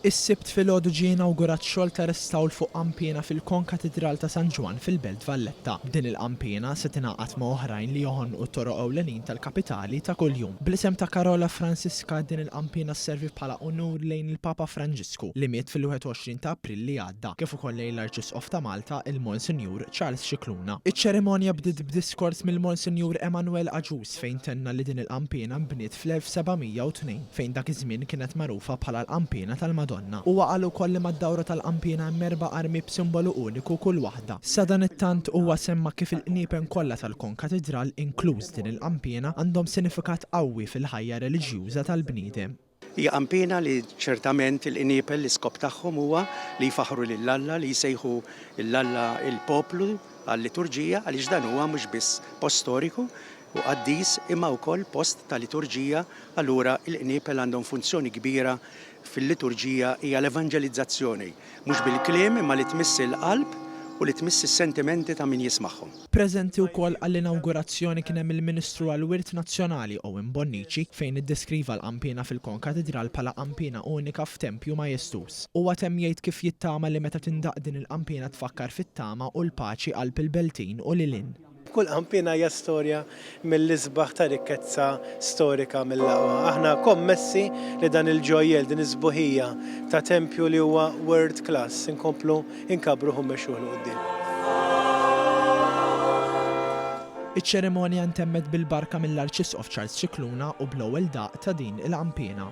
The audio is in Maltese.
Is-sibt filgħodu ġie inawgurat xogħol ta' restawl fuq qampina fil-Konkatedral ta' San Ġwan fil-Belt Valletta. Din il-qampina se tingħaqad ma' oħrajn li joħonqu toroq ewlenin tal-kapitali ta' kuljum. Bl-isem ta' Karola Franziska din il-qampina sservi bħala onur lejn il-Papa Franġisku li miet fil-21 ta' April li għadda, kif ukoll lejn l-Arċisqof ta' Malta il-Monsinjur Charles Scicluna. Iċ-ċerimonja bdiet b'diskors mill-Monsinjur Emanuel Aġus fejn tenna li din il-qampina mbniet fl-1702 fejn dak iż-żmien kienet magħrufa bħala l-qampina tal-Madonna. Huwa qal ukoll li mad-dawra tal-qampina hemm 4 armi b'simbolu uniku kull waħda. Sa dan it-tant huwa semma kif il-qniepen kollha tal-Konkatedral inkluż din il-qampina għandhom sinifikat qawwi fil-ħajja reliġjuża tal-bniedem. Hija qampina li ċertament il-qniepel l-iskop tagħhom huwa li jfaħru lill-Alla li jsejħu l-Alla il-poplu għall-liturġija għaliex dan huwa mhux biss post storiku u qaddis imma wkoll post ta' liturġija, allura il-qniepel għandhom funzjoni kbira fil-liturġija hija l-evanġelizzazzjoni, mhux bil-kliem imma li tmiss il-qalb u li tmiss is-sentimenti ta' min jismagħhom. Preżenti wkoll għall-inawgurazzjoni kien hemm il-Ministru għall-Wirt Nazzjonali Owen Bonnici fejn iddeskriva l-qampina fil-Konkatedral bħala qampina unika f'Tempju Majestus. Huwa temm jgħid kif jittama li meta tindaq din il-qampina tfakkar fit-tama u l-paċi qalb il-Beltin u lilin. Kull qampina hija storja mill-isbaħ ta' rikkezza storika mill-aqwa. Aħna kommessi li dan il-ġojjel, din iż-sbuħija ta' tempju li huwa world class, inkomplu inkabruhom mexxuħ quddiem. Iċ-ċerimonja ntemmet bil-barka mill-Arċisqof Charles Scicluna u bl-ewwel daq ta' din il-qampina.